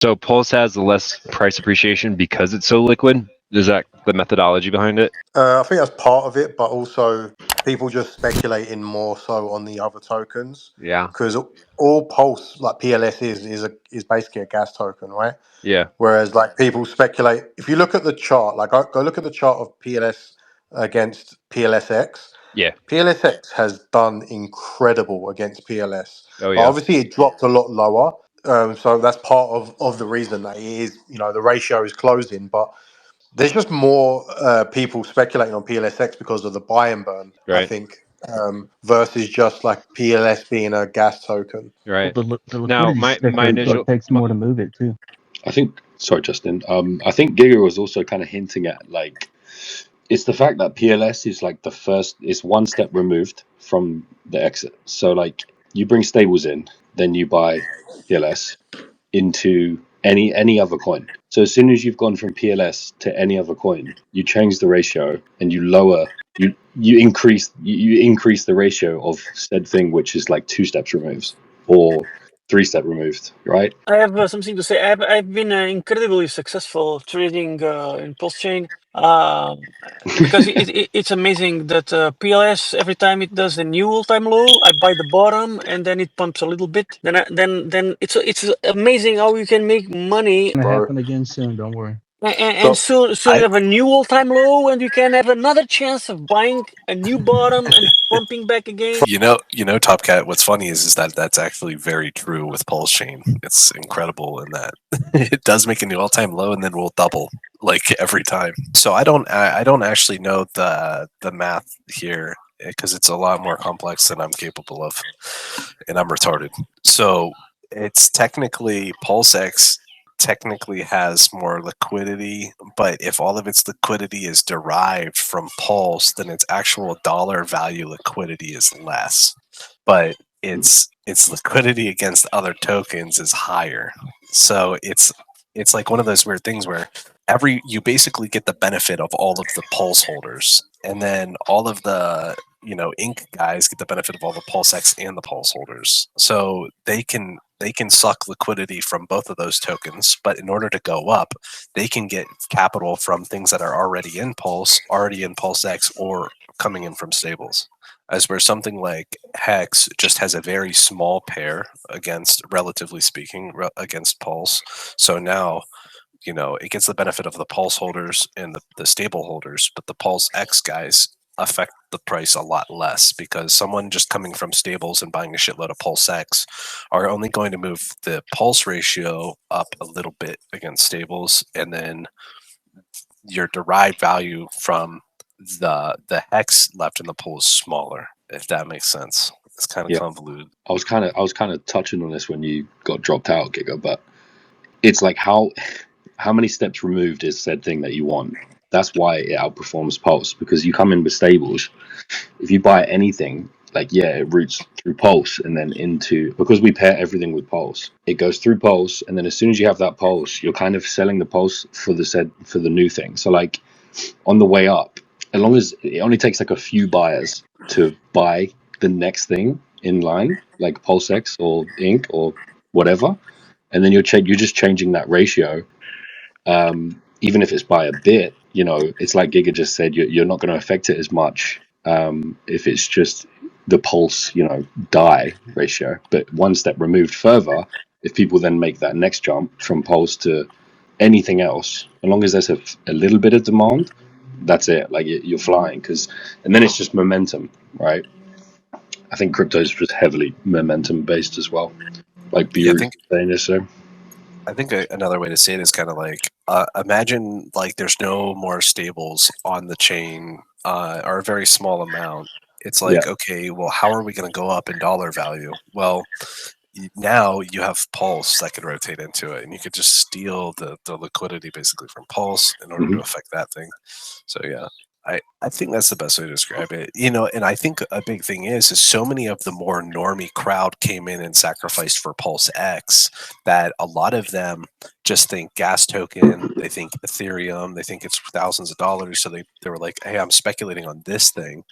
So Pulse has less price appreciation because it's so liquid. Is that the methodology behind it? I think that's part of it, but also people just speculating more so on the other tokens Yeah. because all Pulse like PLS is basically a gas token, right? Yeah. Whereas like people speculate. If you look at the chart, like go look at the chart of PLS against PLSX. Yeah. PLSX has done incredible against PLS, Oh but yeah. obviously it dropped a lot lower. So that's part of the reason that it is, the ratio is closing. But there's just more people speculating on PLSX because of the buy and burn, I Right. think, versus just like PLS being a gas token. Right. Well, the Now, liquidity my sticker initial takes more to move it too. I think, sorry, Justin. I think Giga was also kind of hinting at like it's the fact that PLS is like the first, it's one step removed from the exit. So like you bring stables in, then you buy PLS into any other coin. So as soon as you've gone from PLS to any other coin, you change the ratio and you lower you increase the ratio of said thing, which is like 2 steps removed or 3-step removed, right? I have something to say. I've been incredibly successful trading in Pulsechain because it's amazing that PLS, every time it does a new all-time low, I buy the bottom and then it pumps a little bit. Then it's amazing how you can make money. It's gonna Bro. happen again soon. Don't worry. And soon you have a new all-time low, and you can have another chance of buying a new bottom and pumping back again. You know, Top Cat. What's funny is that that's actually very true with Pulsechain. It's incredible in that it does make a new all-time low, and then will double like every time. So I don't actually know the math here because it's a lot more complex than I'm capable of, and I'm retarded. So it's technically Pulsex technically has more liquidity, but if all of its liquidity is derived from Pulse, then its actual dollar value liquidity is less. But its liquidity against other tokens is higher. So it's like one of those weird things where you basically get the benefit of all of the Pulse holders, and then all of the ink guys get the benefit of all the PulseX and the Pulse holders. So they can suck liquidity from both of those tokens, but in order to go up, they can get capital from things that are already in PulseX, or coming in from stables. As where something like Hex just has a very small pair against, relatively speaking, against Pulse. So now, it gets the benefit of the Pulse holders and the stable holders, but the Pulse X guys affect the price a lot less because someone just coming from stables and buying a shitload of Pulse X are only going to move the Pulse ratio up a little bit against stables, and then your derived value from the Hex left in the pool is smaller, if that makes sense. It's kind of convoluted. I was kind of touching on this when you got dropped out, Giga, but it's like how many steps removed is said thing that you want. That's why it outperforms Pulse, because you come in with stables. If you buy anything, like it routes through Pulse and then into, because we pair everything with Pulse, it goes through Pulse, and then as soon as you have that Pulse, you're kind of selling the Pulse for the new thing. So like on the way up, as long as it only takes like a few buyers to buy the next thing in line, like PulseX or Ink or whatever, and then you're just changing that ratio. Even if it's by a bit, it's like Giga just said, you're not going to affect it as much if it's just the Pulse, die ratio. But one step removed further, if people then make that next jump from Pulse to anything else, as long as there's a little bit of demand, that's it. Like you're flying, and then it's just momentum, right? I think crypto is just heavily momentum based as well. Like saying this, so. I think another way to say it is kind of like imagine like there's no more stables on the chain or a very small amount. It's like, okay, well, how are we going to go up in dollar value? Well, now you have Pulse that could rotate into it, and you could just steal the liquidity basically from Pulse in order to affect that thing. So yeah. I think that's the best way to describe it. And I think a big thing is so many of the more normie crowd came in and sacrificed for Pulse X that a lot of them just think gas token, they think Ethereum, they think it's thousands of dollars. So they were like, hey, I'm speculating on this thing,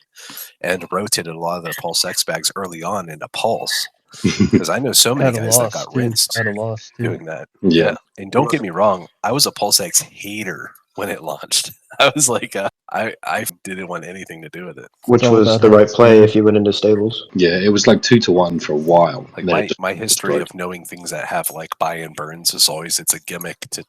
and rotated a lot of their Pulse X bags early on into Pulse. Because I know so many At a guys that loss, got too. rinsed At a loss, too. doing that. Yeah. And don't get me wrong, I was a Pulsex hater when it launched. I was like, I didn't want anything to do with it. Which all was about the how right it's play done. if you went into stables. Yeah, it was like 2-1 for a while. Like and then it just my history destroyed. of knowing things that have like buy and burns is always it's a gimmick to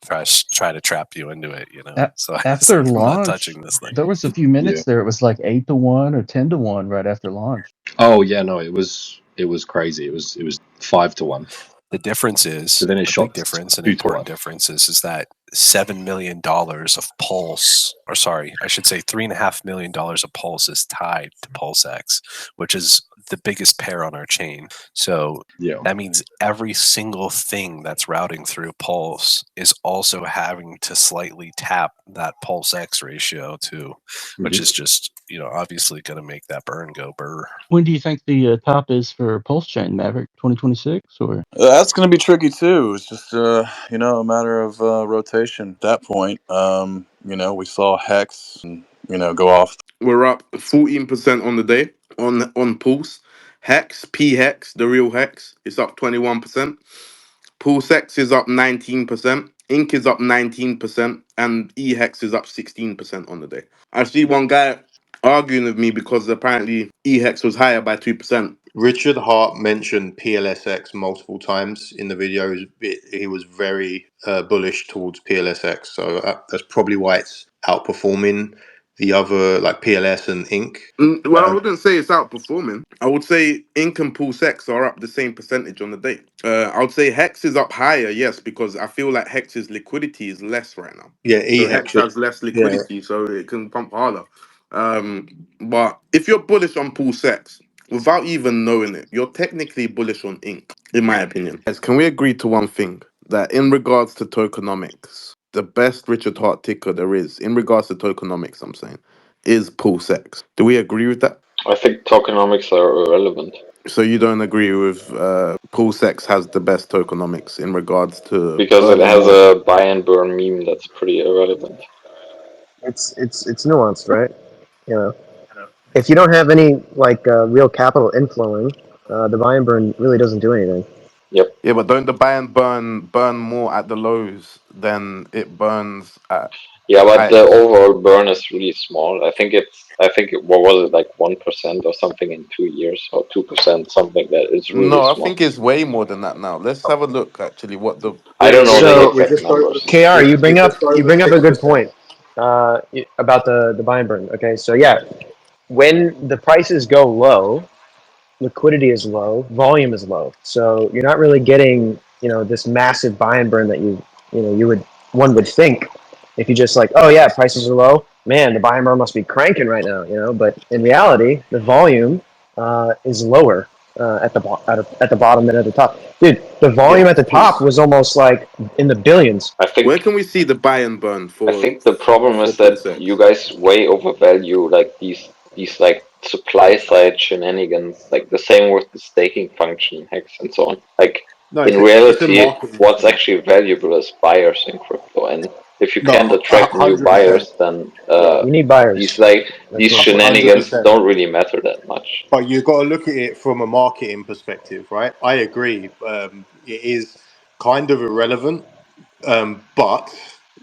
try to trap you into it, you know. So I was After like, I'm not launch, touching this thing. there was a few minutes there. It was like 8-1 or 10-1 right after launch. Oh yeah, no, it was crazy. It was 5-1. The difference is, So then it the shot big difference, an 2-1. important difference is that $7 million of Pulse, or sorry, I should say $3.5 million of Pulse is tied to Pulsex, which is the biggest pair on our chain. So Yeah. that means every single thing that's routing through Pulse is also having to slightly tap that Pulsex ratio too, which is just, you know, obviously going to make that burn go burr. When do you think the top is for Pulsechain, Maverick? 2026 or? That's going to be tricky too. It's just you know, a matter of rotation at that point. You know, we saw Hex, you know, go off. We're up 14% on the day on Pulse. Hex, P Hex, the real Hex, is up 21%. Pulsex is up 19%. Ink is up 19%, and E Hex is up 16% on the day. I see one guy arguing with me because apparently E Hex was higher by 2%. Richard Hart mentioned PLSX multiple times in the video. He was very bullish towards PLSX, so that's probably why it's outperforming the other, like PLS and Ink. Well, I wouldn't say it's outperforming. I would say Ink and Pulsex are up the same percentage on the day. I would say Hex is up higher, yes, because I feel like Hex's liquidity is less right now. Yeah, So Hex has less liquidity, so it can pump harder. But if you're bullish on Pulsex, without even knowing it, you're technically bullish on Ink, in my opinion. Guys, can we agree to one thing? That in regards to tokenomics, the best Richard Hart ticker there is, in regards to tokenomics, I'm saying, is Pulsex. Do we agree with that? I think tokenomics are irrelevant. So you don't agree with Pulsex has the best tokenomics in regards to... Because it has a buy and burn meme that's pretty irrelevant. It's nuanced, right? You know, if you don't have any like real capital inflowing, the buy and burn really doesn't do anything. Yep. Yeah, but don't the buy and burn more at the lows than it burns at... Yeah, but the overall burn is really small. I think what was it, like 1% or something in 2 years, or 2%, something that is really small. I think it's way more than that now. Let's have a look actually what the... I don't know So, the exact numbers. KR, you bring up a good point about the buy and burn. Okay, so yeah, when the prices go low, liquidity is low, volume is low. So you're not really getting, you know, this massive buy and burn that one would think if you just like, oh yeah, prices are low, man, the buy and burn must be cranking right now, you know. But in reality, the volume is lower at the bottom than at the top. Dude, the volume at the top was almost like in the billions. I think. Where can we see the buy and burn for? I think the problem is that you guys way overvalue like these like supply side shenanigans, like the same with the staking function, Hex, and so on. Like in reality, what's actually valuable is buyers in crypto, and if you can't attract new buyers, then you need buyers. These shenanigans 100%. Don't really matter that much. But you've got to look at it from a marketing perspective, right? I agree. It is kind of irrelevant, but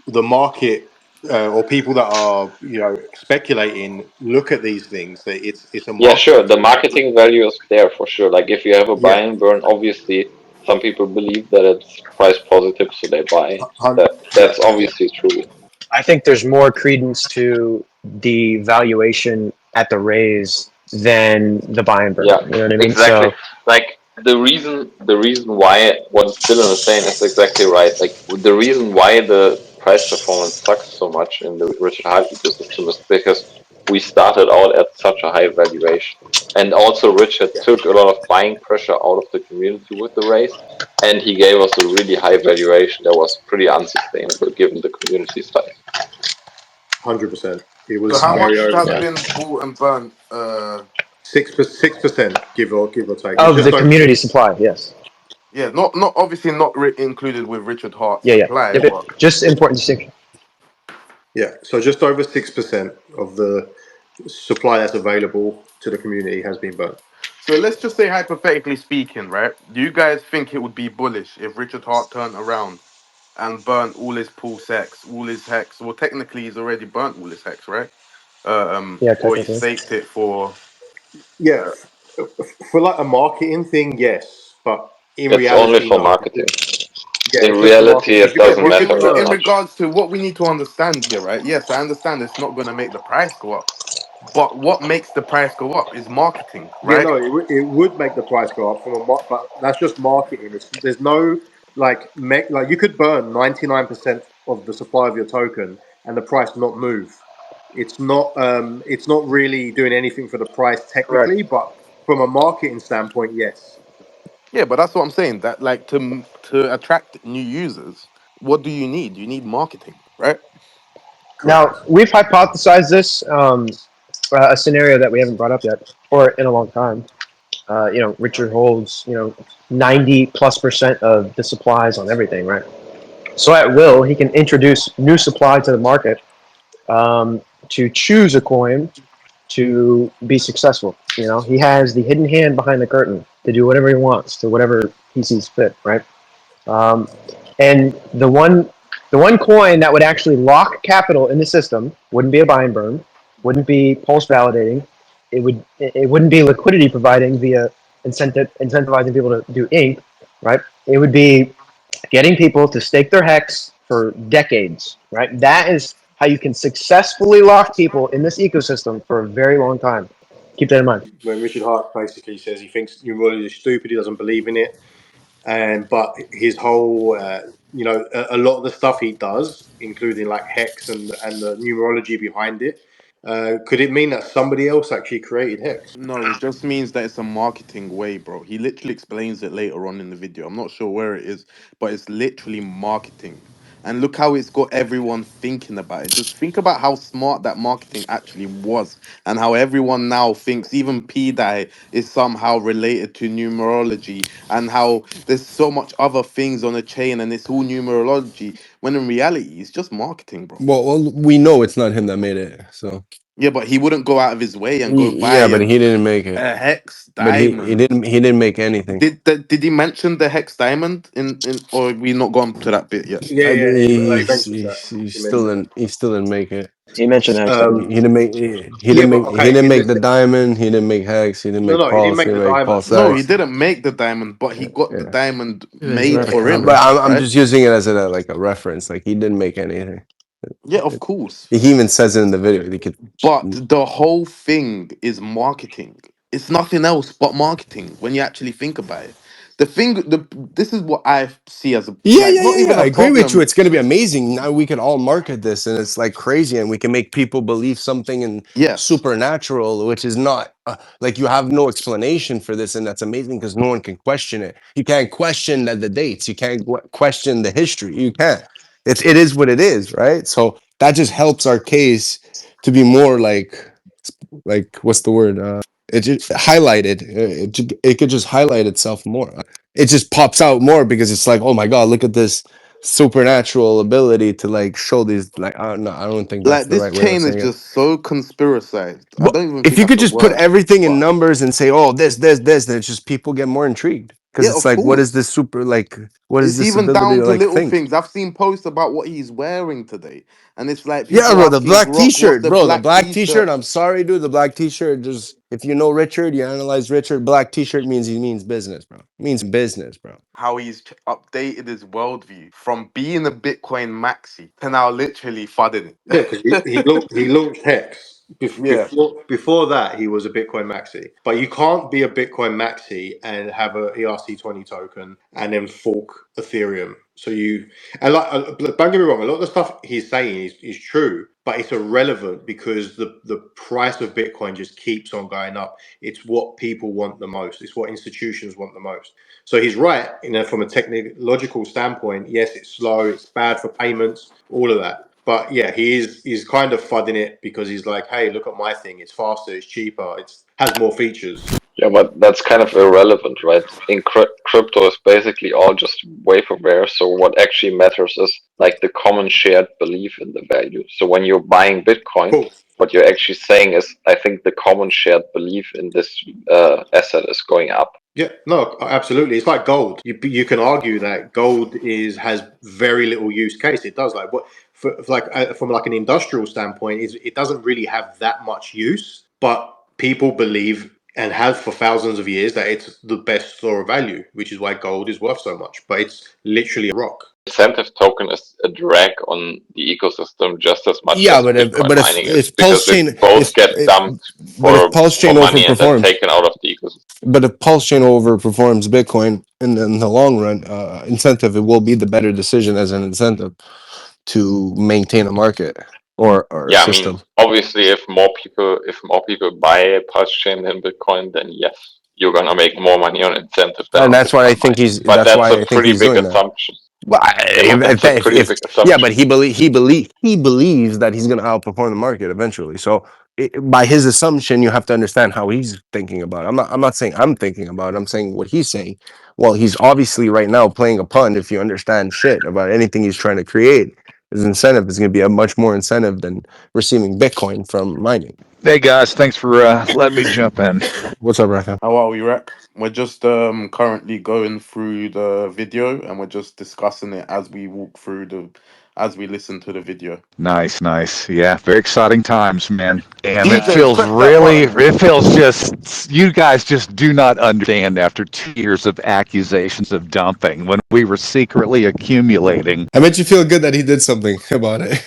the market or people that are, you know, speculating look at these things. It's a market. Yeah, sure. The marketing value is there for sure. Like if you have a buy and burn, obviously some people believe that it's price positive, so they buy. That's obviously true. I think there's more credence to the valuation at the raise than the buy and burn. Yeah, you know what I mean? Exactly. So, like the reason why what Dylan is saying is exactly right. Like the reason why the price performance sucks so much in the Richard Hart ecosystem is because we started out at such a high valuation. And also Richard took a lot of buying pressure out of the community with the raise, and he gave us a really high valuation that was pretty unsustainable given the community size. 100%. It was. So how much has been bought and burnt? 6%, give or take. Of the community supply, yes. Yeah, not obviously not included with Richard Hart's supply. Yeah, but just important distinction. Yeah, so just over 6% of the supply that's available to the community has been burnt. So let's just say, hypothetically speaking, right? Do you guys think it would be bullish if Richard Hart turned around and burnt all his Pulsex, all his hex? Well, technically, he's already burnt all his hex, right? Yeah, Or he technically. staked it for. Yeah, for like a marketing thing, yes, but in It's only reality, for no. marketing. Yeah, In it's just for reality, marketing. it Because doesn't Well, matter that in much. regards to what we need to understand here, right? Yes, I understand it's not going to make the price go up, but what makes the price go up is marketing, yeah, right? no, it would make the price go up from but that's just marketing. There's no like you could burn 99% of the supply of your token and the price not move. It's not really doing anything for the price Correct. technically, but from a marketing standpoint, yes. Yeah, but that's what I'm saying. That like to attract new users, what do you need? You need marketing, right? Correct. Now we've hypothesized this a scenario that we haven't brought up yet, or in a long time. Richard holds 90+% of the supplies on everything, right? So at will, he can introduce new supply to the market to choose a coin to be successful. He has the hidden hand behind the curtain to do whatever he wants to whatever he sees fit, right? Um, and the one coin that would actually lock capital in the system wouldn't be a buy and burn, wouldn't be pulse validating. It wouldn't be liquidity providing via incentivizing people to do ink, right? It would be getting people to stake their hex for decades, right? That is how you can successfully lock people in this ecosystem for a very long time. Keep that in mind. When Richard Hart basically says he thinks numerology is stupid, he doesn't believe in it, and but his whole a lot of the stuff he does, including like hex and the numerology behind it, could it mean that somebody else actually created hex? No, it just means that it's a marketing way, bro. He literally explains it later on in the video. I'm not sure where it is, but it's literally marketing. And look how it's got everyone thinking about it. Just think about how smart that marketing actually was, and how everyone now thinks even pdai is somehow related to numerology, and how there's so much other things on the chain and it's all numerology, when in reality it's just marketing, bro. Well, we know it's not him that made it. So Yeah, but he wouldn't go out of his way and go buy yeah, but he didn't make it. a hex But he diamond. didn't make anything. Did he mention the hex diamond in or have we not gone to that bit yet? Yeah, I, yeah, he he's, mentions that. he's, he's He still mentions didn't he still didn't make it. He mentioned Hex He that. didn't make he Yeah, didn't but make he okay, didn't make the listen. diamond. He didn't make hex. He didn't make No, he didn't pulse. He make the didn't make diamond. pulse No, he X. But didn't make the diamond, but he got the Yeah, diamond It is made for rackham. him, but I'm right? just using it as a reference. Like he didn't make anything. Yeah, of course. He even says it in the video. He could. But the whole thing is marketing. It's nothing else but marketing when you actually think about it. This is what I see as a like not Yeah. even I a agree with you. problem. It's going to be amazing. Now we can all market this, and it's like crazy, and we can make people believe something in Yes. supernatural, which is not like you have no explanation for this, and that's amazing because no one can question it. You can't question the dates. You can't question the history. You can't. It is what it is, right? So that just helps our case to be more like what's the word? It just highlighted. It could just highlight itself more. It just pops out more because it's like, oh my god, look at this supernatural ability to like show these. Like, no, I don't think that's Like the this right way of chain is saying it. just so conspiracized. I But don't even if think you that's could a just put word. everything in But numbers and say, oh, this, then it's just people get more intrigued because yeah, it's of like, what is course. this super like? What is It's this even ability down to to like little think? things. I've seen posts about what he's wearing today, and it's like Yeah, people bro, the asking black Grok, "What's t-shirt, the bro, the black black t-shirt. T-shirt?" I'm sorry, dude. The black t-shirt, just if you know Richard, you analyze Richard. Black t-shirt means he means business, bro. Means business, bro. How he's updated his worldview from being a Bitcoin maxi to now literally fudding yeah, because he launched Hex. Yeah, Before that, he was a Bitcoin maxi. But you can't be a Bitcoin maxi and have a ERC20 token and then fork Ethereum. So and like don't get me wrong, a lot of the stuff he's saying is true, but it's irrelevant because the price of Bitcoin just keeps on going up. It's what people want the most. It's what institutions want the most. So he's right, from a technological standpoint. Yes, it's slow, it's bad for payments, all of that. But yeah, he's kind of fudding it because he's like, hey, look at my thing. It's faster, it's cheaper, it has more features. Yeah, but that's kind of irrelevant, right? In crypto is basically all just vaporware. So what actually matters is like the common shared belief in the value. So when you're buying Bitcoin, Cool. What you're actually saying is, I think the common shared belief in this asset is going up. Yeah, no, absolutely. It's like gold. You can argue that gold has very little use case. It does, like what from like an industrial standpoint, it doesn't really have that much use. But people believe and have for thousands of years that it's the best store of value, which is why gold is worth so much. But it's literally a rock. Incentive token is a drag on the ecosystem just as much Yeah, as Bitcoin but mining is, if because Pulsechain it both get dumped but if for Pulsechain money and then overperforms, taken out of the ecosystem. but if Pulsechain overperforms Bitcoin in the long run, incentive, it will be the better decision as an incentive to maintain a market or a Yeah, I system. mean, obviously, if more people buy a Pulsechain than Bitcoin, then yes, you're gonna make more money on incentive than And on that's what I Bitcoin think mining. But that's a pretty big doing that. assumption. Well, Yeah, but that's a pretty big assumption. yeah, but he believes that he's going to outperform the market eventually. So by his assumption, you have to understand how he's thinking about it. I'm not saying I'm thinking about it. I'm saying what he's saying. Well, he's obviously right now playing a pun. If you understand shit about anything he's trying to create, his incentive is going to be a much more incentive than receiving Bitcoin from mining. Hey guys, thanks for letting me jump in. What's up, Rackham? How are we, Rack? We're just currently going through the video, and we're just discussing it as we walk through as we listen to the video. Nice. Yeah, very exciting times, man. And it DJ, feels click that really, button. it feels just, you guys just do not understand after 2 years of accusations of dumping when we were secretly accumulating. I meant you feel good that he did something about it.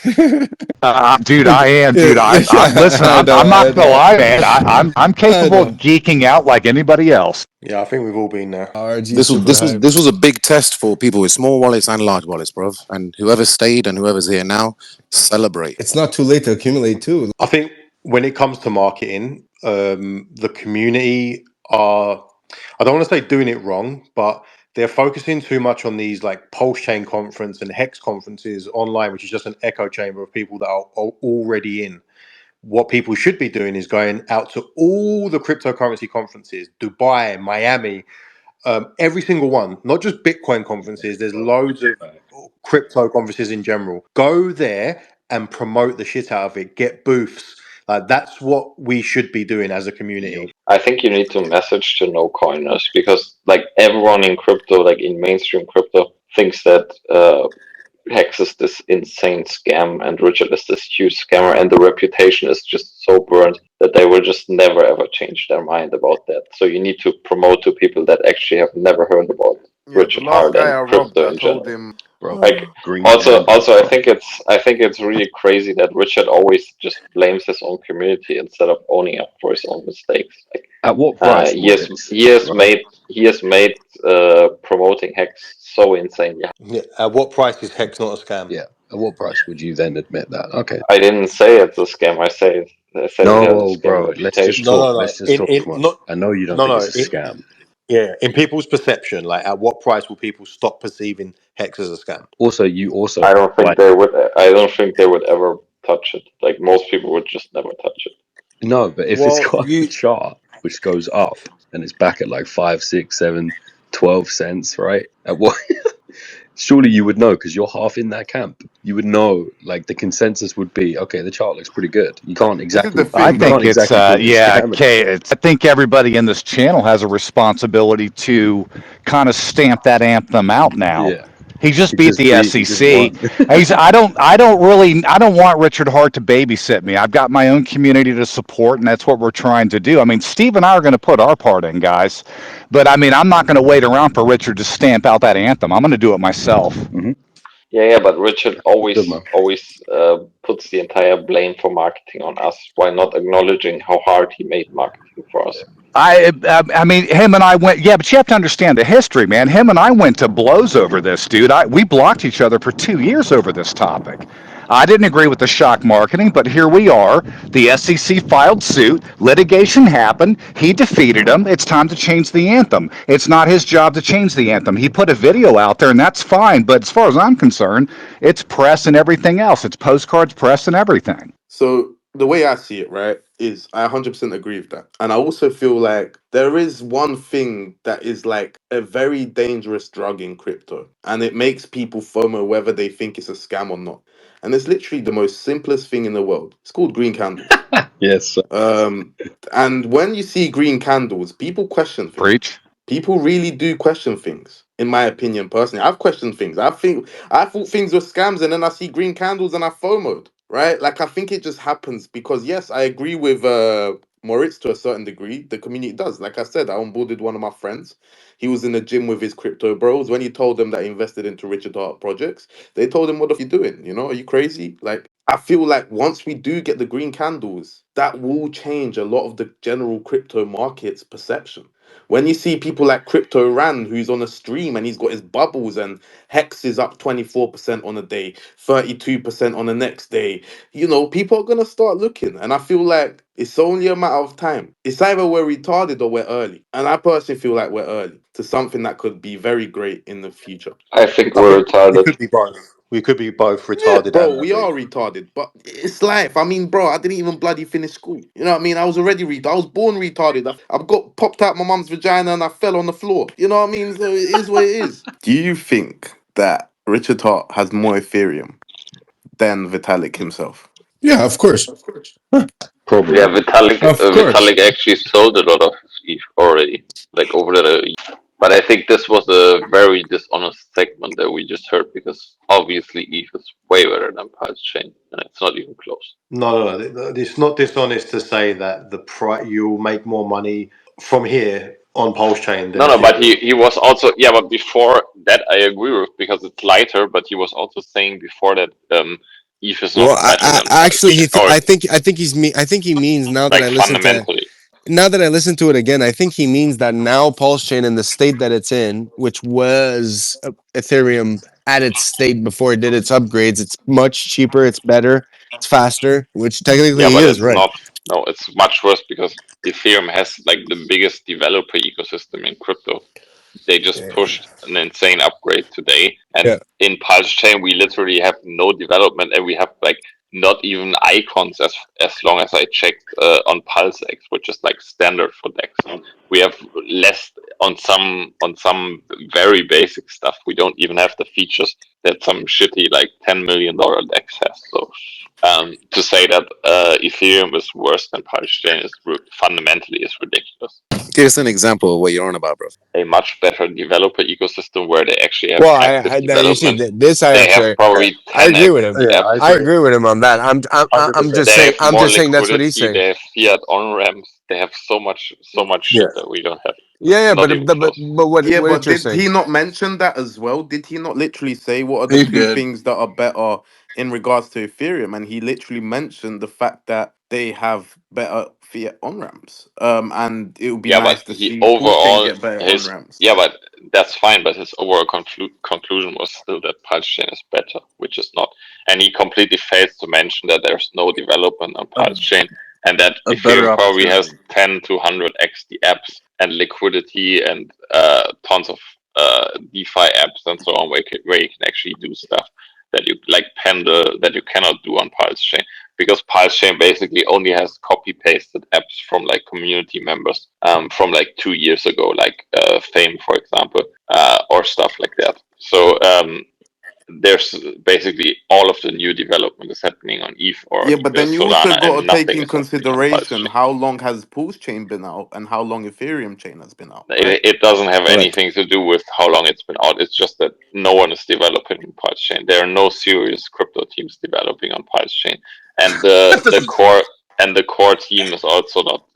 Dude, I am. Dude, listen, I'm not gonna lie, man. I'm capable of geeking out like anybody else. Yeah, I think we've all been there. This was a big test for people with small wallets and large wallets, bro. And whoever stayed and whoever's here now, celebrate. It's not too late to accumulate too. I think when it comes to marketing, the community are, I don't want to say doing it wrong, but they're focusing too much on these like Pulsechain conference and Hex conferences online, which is just an echo chamber of people that are already in. What people should be doing is going out to all the cryptocurrency conferences, Dubai, Miami, every single one, not just Bitcoin conferences. There's loads of crypto conferences in general. Go there and promote the shit out of it. Get booths. Like that's what we should be doing as a community. I think you need to message to no coiners, because like everyone in crypto, like in mainstream crypto, thinks that Hex is this insane scam and Richard is this huge scammer, and the reputation is just so burned that they will just never ever change their mind about that. So you need to promote to people that actually have never heard about Richard Hart and crypto in general. Bro, Like green also candles, I bro. think it's really crazy that Richard always just blames his own community instead of owning up for his own mistakes. Like At what price? he has made promoting Hex so insane. Yeah. At what price is Hex not a scam? Yeah. At what price would you then admit that? Okay. I didn't say it's a scam. I said it has a No, scam bro. Let's just reputation. talk. No. Let's just talk. Come on. I know you don't think it's a scam. Yeah, in people's perception, like at what price will people stop perceiving Hex as a scam? Also, I don't think they would. I don't think they would ever touch it. Like most people would just never touch it. No, but if it's got a chart which goes up and it's back at like 5, 6, 7, 12 cents, right? At what? Surely you would know, because you're half in that camp. You would know, like the consensus would be, okay, the chart looks pretty good. You can't exactly. I think it's I think everybody in this channel has a responsibility to kind of stamp that anthem out now. Yeah. He just beat the SEC. I don't want Richard Hart to babysit me. I've got my own community to support, and that's what we're trying to do. I mean, Steve and I are going to put our part in, guys. But I mean, I'm not going to wait around for Richard to stamp out that anthem. I'm going to do it myself. Mm-hmm. Yeah, but Richard always puts the entire blame for marketing on us, while not acknowledging how hard he made marketing for us. I mean, him and I went, yeah, but you have to understand the history, man. Him and I went to blows over this, dude. We blocked each other for 2 years over this topic. I didn't agree with the shock marketing, but here we are. The SEC filed suit. Litigation happened. He defeated him. It's time to change the anthem. It's not his job to change the anthem. He put a video out there, and that's fine. But as far as I'm concerned, it's press and everything else. It's postcards, press, and everything. So the way I see it, right, is I 100% agree with that. And I also feel like there is one thing that is like a very dangerous drug in crypto, and it makes people FOMO whether they think it's a scam or not. And it's literally the most simplest thing in the world. It's called green candles. Yes. And when you see green candles, people question things. Preach. People really do question things, in my opinion, personally. I've questioned things. I thought things were scams, and then I see green candles and I FOMO'd, right? Like I think it just happens because yes, I agree with Moritz to a certain degree. The community does. Like I said, I onboarded one of my friends. He was in the gym with his crypto bros. When he told them that he invested into Richard Hart projects, they told him, "What are you doing? You know, are you crazy?" Like I feel like once we do get the green candles, that will change a lot of the general crypto market's perception. When you see people like Crypto Ran, who's on a stream and he's got his bubbles and Hex is up 24% on a day, 32% on the next day, you know, people are going to start looking. And I feel like it's only a matter of time. It's either we're retarded or we're early. And I personally feel like we're early to something that could be very great in the future. I think I we're think we retarded. could be both. We could be both Yeah, retarded bro, and we early. are retarded, but it's life. I mean, bro, I didn't even bloody finish school. You know what I mean? I was already retarded. I was born retarded. I got popped out my mum's vagina and I fell on the floor. You know what I mean? So it is what it is. Do you think that Richard Hart has more Ethereum than Vitalik himself? Yeah, of course. Yeah, Probably. Of course. Vitalik actually sold a lot of ETH already, like over the. But I think this was a very dishonest segment that we just heard because obviously ETH is way better than Pulsechain, and it's not even close. No. It's not dishonest to say that you'll make more money from here on Pulse Chain than No, but Ethereum. he was also but before that I agree with because it's lighter. But he was also saying before that ETH is not Well, better than actually, Pulsechain, or I think he means now that like I listen to fundamentally. it again, I think he means that now Pulse Chain in the state that it's in, which was Ethereum at its state before it did its upgrades, it's much cheaper, it's better, it's faster, which technically Yeah, he but is it's right. not. No, it's much worse because Ethereum has like the biggest developer ecosystem in crypto. They just pushed an insane upgrade today, and Yeah. in Pulse Chain we literally have no development, and we have like not even icons as long as I checked on PulseX, which is like standard for DEX. We have less on some very basic stuff. We don't even have the features that some shitty like $10 million DEX has. So to say that Ethereum is worse than Pulse Chain is fundamentally is ridiculous. Give us an example of what you're on about, bro. A much better developer ecosystem where they actually have Well, active you see, development. this I They have actually, probably I agree 10x with him. the Yeah, I apps. I agree. agree with him on that. $100%. They have I'm more just saying that's what he's liquidity. saying. They have fiat on ramps. They have so much Yeah. shit that we don't have. Yeah, Not even close. but Yeah, what but you're did saying? he not mention that as well? Did he not literally say what are the He two did. things that are better in regards to Ethereum? And he literally mentioned the fact that they have better fiat on ramps. And it would be Yeah, but nice to he see Pulsechain overall get better on his ramps. but that's fine. But his overall conclusion was still that Pulse Chain is better, which is not. And he completely fails to mention that there's no development on A, Pulse Chain, and that a better Ethereum probably has opportunity. 10 to 100x the apps and liquidity and tons of DeFi apps and so on, where you can actually do stuff that you like Panda that you cannot do on Pulse Chain because Pulse Chain basically only has copy pasted apps from like community members from like 2 years ago, like Fame, for example, or stuff like that. So there's basically all of the new development is happening on ETH or Yeah, but then you also Solana, got and to take nothing in is happening on Pulse consideration Chain. how long has Pulsechain been out and how long Ethereum chain has been out, right? It doesn't have Correct. anything to do with how long it's been out. It's just that no one is developing on Pulse Chain. There are no serious crypto teams developing on Pulse Chain, and the core team is also not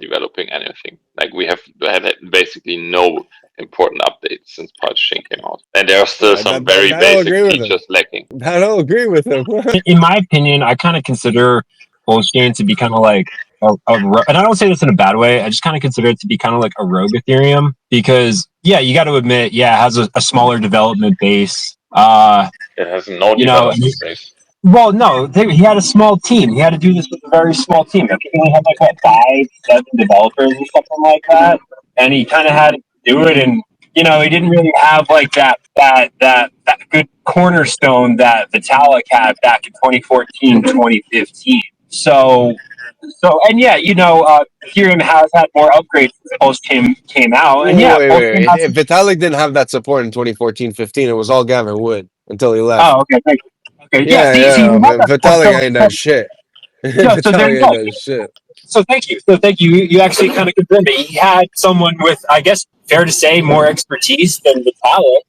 developing anything. Like we have had basically no important updates since Pulse Chain came out, and there are still some very That I'll basic agree with him. features lacking. That I'll agree with him. In my opinion, I kind of consider Pulsechain to be kind of like and I don't say this in a bad way. I just kind of consider it to be kind of like a rogue Ethereum because, yeah, you got to admit, yeah, it has a smaller development base. It has no You know, development base. well, no, he had a small team. He had to do this with a very small team. I think he only had like what 5, 7 developers or something like that, and he kind of had to do it. And he didn't really have like that good cornerstone that Vitalik had back in 2014, 2015. So, and yeah, Ethereum has had more upgrades since Pulsechain came out, and yeah, Pulsechain Wait. has. If Vitalik didn't have that support in 2014-15, it was all Gavin Wood until he left. Oh, okay, thank you. Okay, yeah. See, Yeah. we have that support. Vitalik ain't done shit. So there you Vitalik go. ain't done shit. So thank you. You actually kind of confirmed it. He had someone with, I guess, fair to say, more expertise than Vitalik.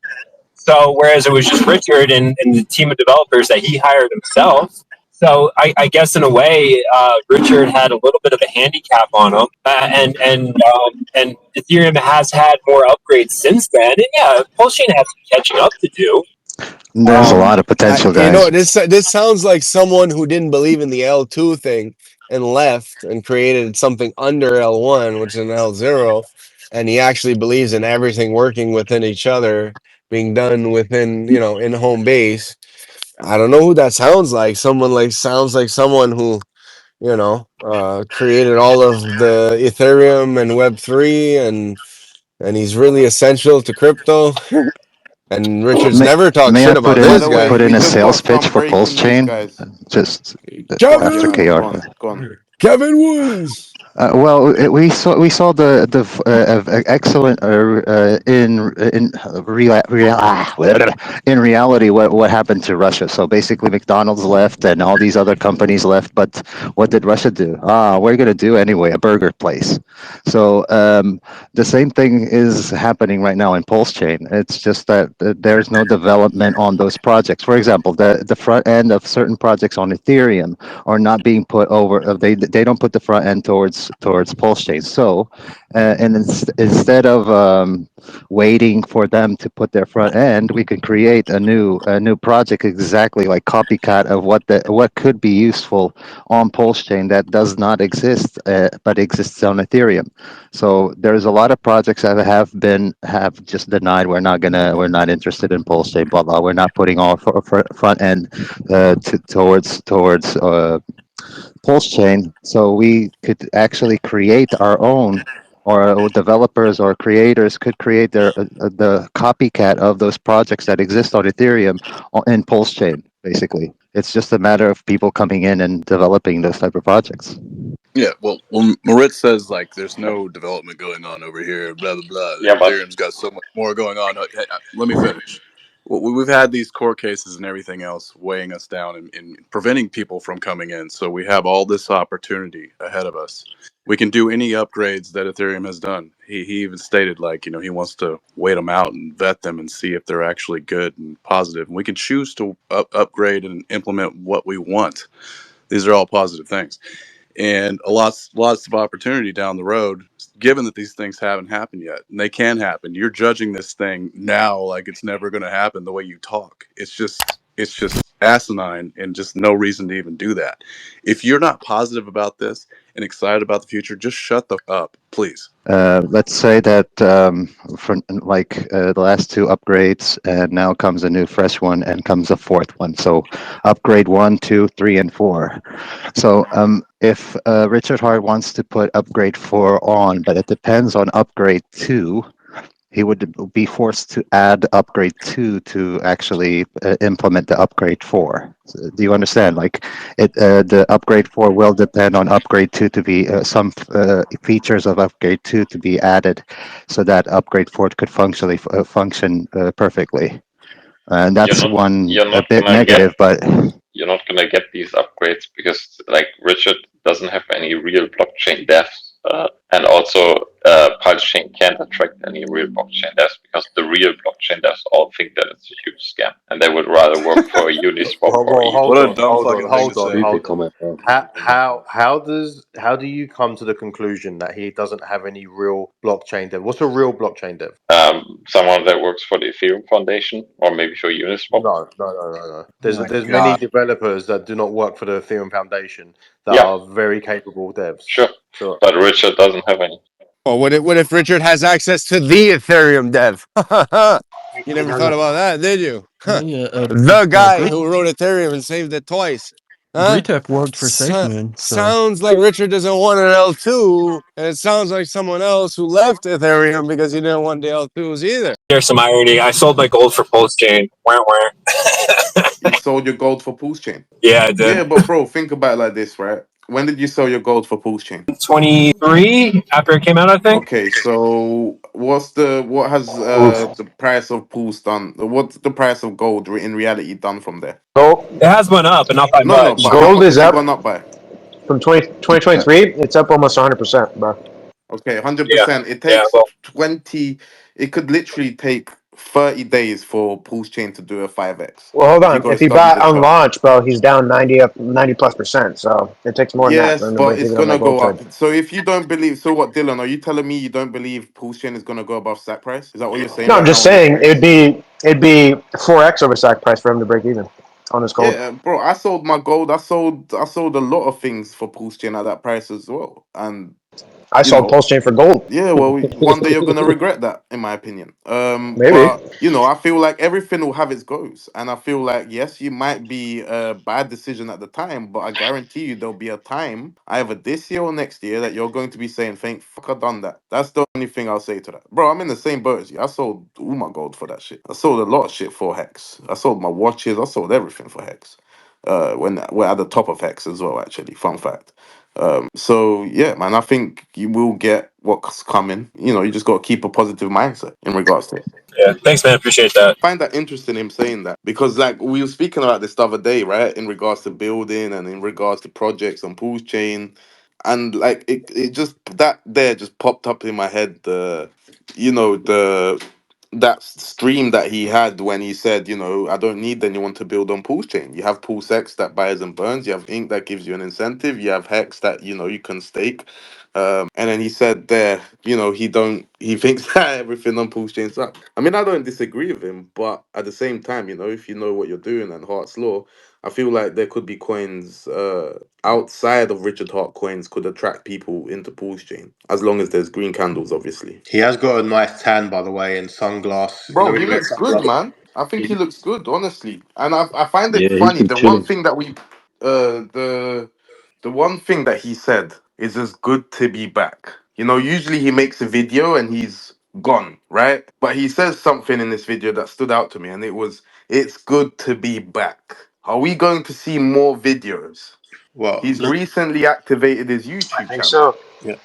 So whereas it was just Richard and the team of developers that he hired himself. So I guess in a way, Richard had a little bit of a handicap on him, and Ethereum has had more upgrades since then. And yeah, Pulsechain has some catching up to do. There's a lot of potential, guys. This sounds like someone who didn't believe in the L2 thing and left and created something under L1, which is an L0, and he actually believes in everything working within each other, being done within, in home base. I don't know who that sounds like. Sounds like someone who, created all of the Ethereum and Web3, and he's really essential to crypto. And Richard's never talked shit about By this the guy. way, put in We a just sales worked pitch on for breaking these Pulsechain? guys. Just after Kevin, Go KR. on, go on. Kevin Woods. Well, we saw the excellent in reality what happened to Russia. So basically, McDonald's left and all these other companies left. But what did Russia do? We're gonna do anyway, a burger place. So the same thing is happening right now in Pulsechain. It's just that there's no development on those projects. For example, the front end of certain projects on Ethereum are not being put over. They don't put the front end towards Pulsechain. So, and instead of waiting for them to put their front end, we could create a new project exactly like copycat of what could be useful on Pulsechain that does not exist but exists on Ethereum. So there's a lot of projects that have just denied we're not interested in Pulsechain, blah blah. We're not putting our front end towards Pulsechain, so we could actually create our own, or developers or creators could create the copycat of those projects that exist on Ethereum in Pulsechain. Basically, it's just a matter of people coming in and developing those type of projects. Yeah, well, Moritz says like there's no development going on over here, blah blah blah. Yeah, but Ethereum's got so much more going on. Let me finish. Well, we've had these court cases and everything else weighing us down and preventing people from coming in. So we have all this opportunity ahead of us. We can do any upgrades that Ethereum has done. He even stated he wants to wait them out and vet them and see if they're actually good and positive. And we can choose to upgrade and implement what we want. These are all positive things. And lots of opportunity down the road, given that these things haven't happened yet, and they can happen. You're judging this thing now like it's never going to happen the way you talk. It's just asinine and just no reason to even do that. If you're not positive about this and excited about the future, just shut the up, please. Let's say that for the last two upgrades, and now comes a new fresh one, and comes a fourth one. So upgrade 1, 2, 3, and 4. So if Richard Hart wants to put upgrade 4 on, but it depends on upgrade 2, he would be forced to add upgrade 2 to actually implement the upgrade 4. So do you understand? The upgrade 4 will depend on upgrade 2 to be some features of upgrade 2 to be added, so that upgrade 4 could function perfectly. And that's a bit negative, but you're not gonna get these upgrades because Richard doesn't have any real blockchain devs, and also Pulsechain can't attract any real blockchain devs because the real blockchain devs all think that it's a huge scam and they would rather work for a Uniswap or a What a dumb fucking thing to say. Stupid comment, bro. How do you come to the conclusion that he doesn't have any real blockchain dev? What's a real blockchain dev? someone that works for the Ethereum Foundation or maybe for Uniswap. No. There's my many God. developers that do not work for the Ethereum Foundation that are very capable devs. Sure. But Richard doesn't have any. Well, what if Richard has access to the Ethereum dev? You never thought about that, did you? The guy who wrote Ethereum and saved it twice. Retech worked for SafeMoon. Sounds like Richard doesn't want an L2, and it sounds like someone else who left Ethereum because he didn't want the L2s either. There's some irony. I sold my gold for Pulsechain. Where? sold your gold for Pulsechain. Yeah, I did. Yeah, but bro, think about it like this, right? When did you sell your gold for Pulsechain? 23 after it came out, I think. Okay, so what has Oof. the price of Pulse done? What's the price of gold in reality done from there? Gold, It has went up, but not by No, much. but how gold much is has it up gone up by? from 2023. It's up almost 100%, bro. Okay, Yeah, 100%. It yeah. takes Well, 20, it could literally take 30 days for Pulse Chain to do a 5x. Well, hold If you on. go If and he study bought the on chart. launch, bro, he's down 90+%. So it takes more than that for Yes, him to but break it's even on gonna that gold go trade. up. So if you don't believe, so what, Dylan? Are you telling me you don't believe Pulse Chain is gonna go above stack price? Is that what you're saying No, I'm right just now on the saying screen? it'd be 4x over stock price for him to break even on his gold. Yeah, bro. I sold my gold. I sold a lot of things for Pulse Chain at that price as well. And I you sold know, Pulse Chain for gold. yeah, well, one day you're gonna regret that, in my opinion. Maybe. But I feel like everything will have its goes, and I feel like yes, you might be a bad decision at the time, but I guarantee you there'll be a time, either this year or next year, that you're going to be saying, "Thank fuck, I done that." That's the only thing I'll say to that, bro. I'm in the same boat as you. I sold all my gold for that shit. I sold a lot of shit for Hex. I sold my watches. I sold everything for Hex. When we're at the top of Hex as well, actually. Fun fact. So yeah, man, I think you will get what's coming. You just got to keep a positive mindset in regards to it. yeah. Thanks, man. Appreciate that. I find that interesting him saying that because like we were speaking about this the other day, right? In regards to building and in regards to projects on Pools Chain, and like it just that there just popped up in my head. The that stream that he had when he said, I don't need anyone to build on Pulse Chain. You have Pulsex that buys and burns. You have Ink that gives you an incentive. You have Hex that you can stake. And then he said there, he thinks that everything on Pulse Chain sucks. I mean, I don't disagree with him, but at the same time, if you know what you're doing and Hart's law, I feel like there could be coins outside of Richard Hart coins could attract people into Pulse Chain as long as there's green candles, obviously. He has got a nice tan, by the way, and sunglass. You know Bro, when he he wears looks good, sunglasses. man. I think he looks good, honestly. And I find it Yeah, he's funny. been The one chilling. thing that the one thing that he said is it's good to be back. Usually he makes a video and he's gone, right? But he says something in this video that stood out to me, and it's good to be back. Are we going to see more videos? Well, He's recently activated his I YouTube think channel. so. yeah,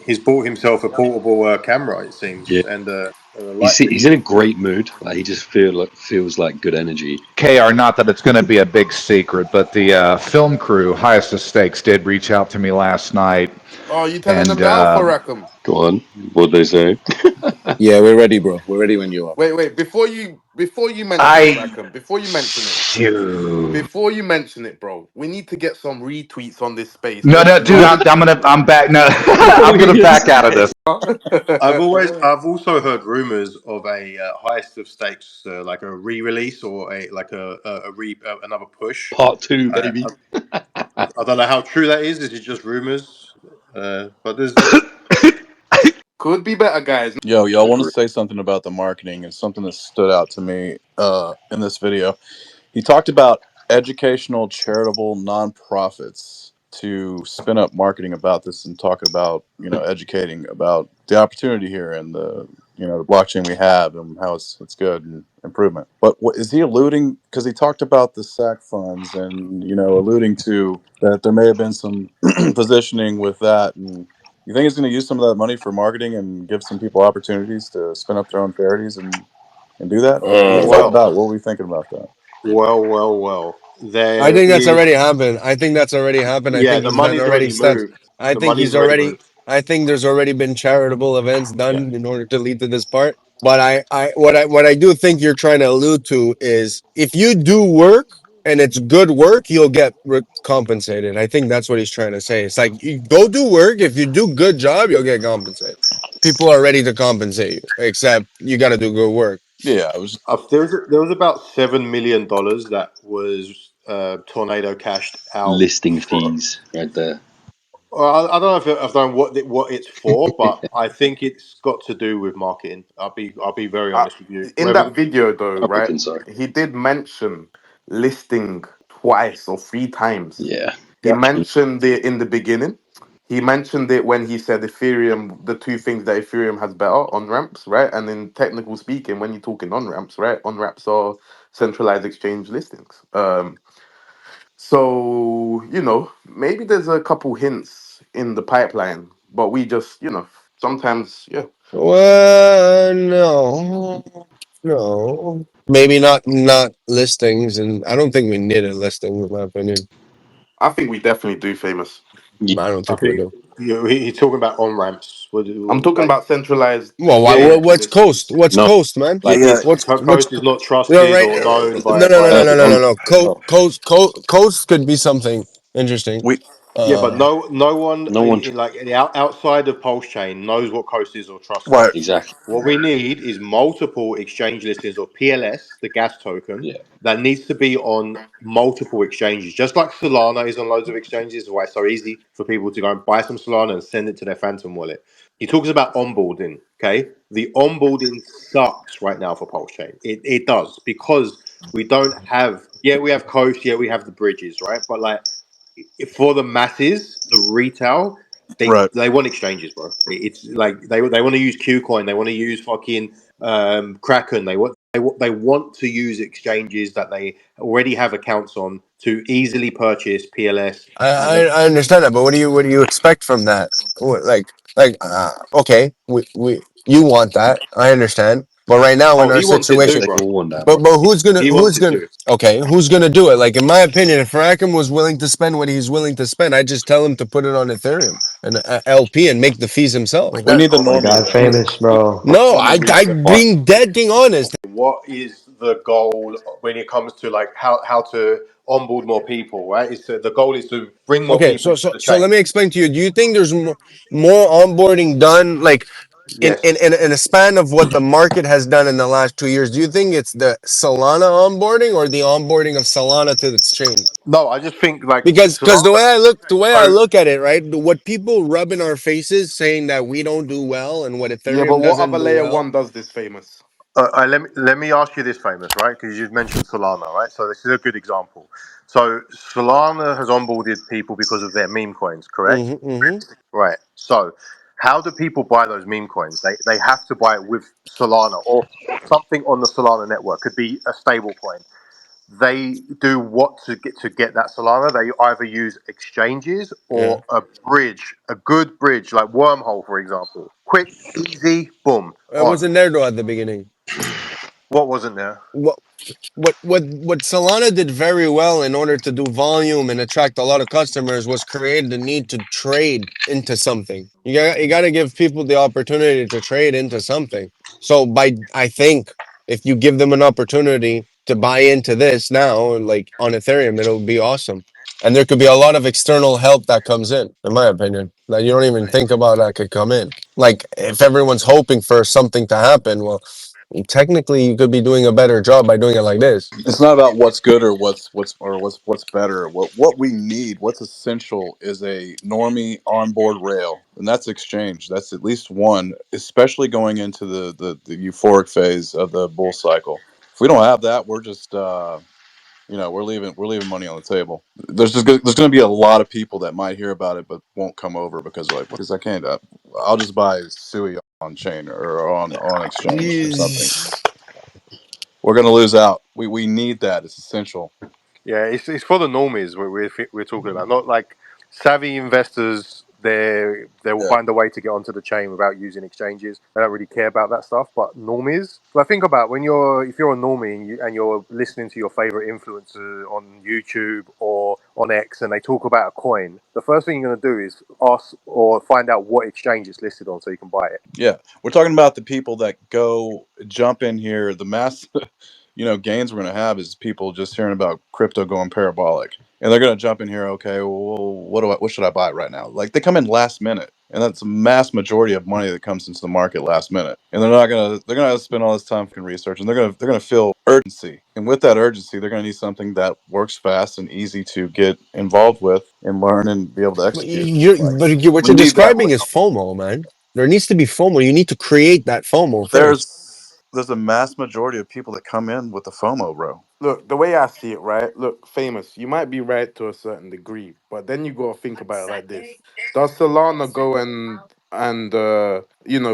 he's bought himself a portable camera, it seems, Yeah, and a light he's rig. in a great mood. Like he just feels like good energy. KR, not that it's going to be a big secret, but the film crew, Highest of Stakes, did reach out to me last night. Oh, you telling them And now for Rackham? Go on, what they say? Yeah, we're ready, bro. We're ready when you are. Wait, before you mention it, I Rackham, before you mention it. shoot. Before you mention it, bro, we need to get some retweets on this space. No, Let's no, dude, not. I'm back. No, Oh I'm going to back yes. out of this. I've also heard rumors of a highest of stakes, like a re-release or another push. Part two, Uh, baby. I don't know how true that is. Is it just rumors? But there's Could be better, guys. Yo, y'all want to agree. say something about the marketing and something that stood out to me in this video. He talked about educational charitable nonprofits to spin up marketing about this and talk about, educating about the opportunity here and the blockchain we have and how it's good and improvement. But what is he alluding? Because he talked about the SAC funds and, alluding to that there may have been some positioning with that. And you think he's going to use some of that money for marketing and give some people opportunities to spin up their own charities and do that? What's that Well, about? What were we thinking about that? well. I There think that's is, already happened. I think that's already happened. I yeah, think the he's done money's already already steps. moved. I The think money's he's already already. moved. I think there's already been charitable events Yeah. done in order to lead to this part. But what I do think you're trying to allude to is if you do work and it's good work, you'll get compensated. I think that's what he's trying to say. It's like you go do work. If you do good job, you'll get compensated. People are ready to compensate you, except you got to do good work. Yeah, it was. There was about $7 million that was tornado cashed out Listing for. fees right there. Well, I don't know if I've done what it's for, but I think it's got to do with marketing. I'll be very Uh, honest with you. in that video, though, I right? reckon so. He did mention listing twice or three times. Yeah. He Yeah, mentioned it in the beginning. He mentioned it when he said Ethereum, the two things that Ethereum has better on ramps, right? And in technical speaking, when you're talking on ramps, right? On ramps are centralized exchange listings. So, maybe there's a couple hints in the pipeline, but we just, sometimes, yeah. Well, no, no. Maybe not listings, and I don't think we need a listing, in my opinion. I think we definitely do, famous. I don't I think we think do. you're talking about on ramps. I'm talking Like, about centralized Well, yeah, yeah, exchange what's Coast? listings. What's No, Coast, man? yeah, like yeah. What's Coast is not no trusted right? or known No, by no, no, by no, no, no, no, on no. Coast could be something interesting. We Yeah, but Uh, no one no one. outside of Pulsechain knows what Coast is or trusts it. right, Exactly. What we need is multiple exchange listings or PLS, the gas token, Yeah. that needs to be on multiple exchanges. Just like Solana is on loads of exchanges, why it's so easy for people to go and buy some Solana and send it to their Phantom wallet. He talks about onboarding. Okay, the onboarding sucks right now for Pulsechain. It does because we don't have. Yeah, we have Coast. Yeah, we have the bridges, right? But like for the masses, the retail, right. they want exchanges, bro. It's like they want to use Qcoin, they want to use fucking Kraken. They want to use exchanges that they already have accounts on to easily purchase PLS. I, And I then, I understand that, but what do you expect from that? Okay, we you want that? I understand, but right now in oh, our he wants it They, too, situation, they bro. all want that, but bro. He wants it too. who's gonna do it? Like in my opinion, if Rackham was willing to spend what he's willing to spend, I just tell him to put it on Ethereum and LP and make the fees himself. We need the Oh my normies, God, bro. famous, bro. No, On the I retail. being dead ding honest. What is the goal when it comes to like how to onboard more people? Right? The goal is to bring more Okay, people so into so the so chain. let me explain to you. Do you think there's more onboarding done like Yes. in a span of what the market has done in the last 2 years? Do you think it's the Solana onboarding or the onboarding of Solana to the chain? No, I just think like Because Solana. the way I So look at it, right, what people rub in our faces saying that we don't do well and what Yeah, but Ethereum what doesn't other do layer well. one does this, famous? let me ask you this, famous, right? Because you've mentioned Solana, right? So this is a good example. So Solana has onboarded people because of their meme coins, correct? Mm-hmm. Right. So how do people buy those meme coins? They have to buy it with Solana or something on the Solana network. Could be a stable coin. They do what to get that Solana? They either use exchanges Yeah. or a bridge, a good bridge like Wormhole, for example. Quick, easy, boom, I on. wasn't there though at the beginning. What wasn't there? What Solana did very well in order to do volume and attract a lot of customers was create the need to trade into something. You got to give people the opportunity to trade into something. So I think if you give them an opportunity to buy into this now, like on Ethereum, it'll be awesome. And there could be a lot of external help that comes in my opinion, that you don't even think about that could come in. Like if everyone's hoping for something to happen, well, technically you could be doing a better job by doing it like this. It's not about what's good or what's better. What we need, what's essential, is a normie onboard rail, and that's exchange. That's at least one, especially going into the euphoric phase of the bull cycle. If we don't have that, we're just we're leaving money on the table. There's going to be a lot of people that might hear about it but won't come over because they're like, what is I can't. I'll just buy Sui on chain or on exchange or something. We're going to lose out. We need that. It's essential. Yeah, it's for the normies we're talking about, not like savvy investors. They will Yeah. find a way to get onto the chain without using exchanges. They don't really care about that stuff. But normies, like think about if you're a normie and you're listening to your favorite influencer on YouTube or on X, and they talk about a coin. The first thing you're going to do is ask or find out what exchange it's listed on so you can buy it. Yeah. We're talking about the people that go jump in here. The mass, gains we're going to have is people just hearing about crypto going parabolic. And they're going to jump in here. Okay, well, what should I buy right now? Like they come in last minute, and that's a mass majority of money that comes into the market last minute. And they're gonna spend all this time fucking research, and they're gonna feel urgency. And with that urgency, they're gonna need something that works fast and easy to get involved with and learn and be able to But execute. what We you're need that describing right is now. FOMO, man. There needs to be FOMO. You need to create that FOMO first. There's a mass majority of people that come in with the FOMO, bro. Look, the way I see it, right? Look, famous, you might be right to a certain degree, but then you got to think about it like this. Does Solana go and and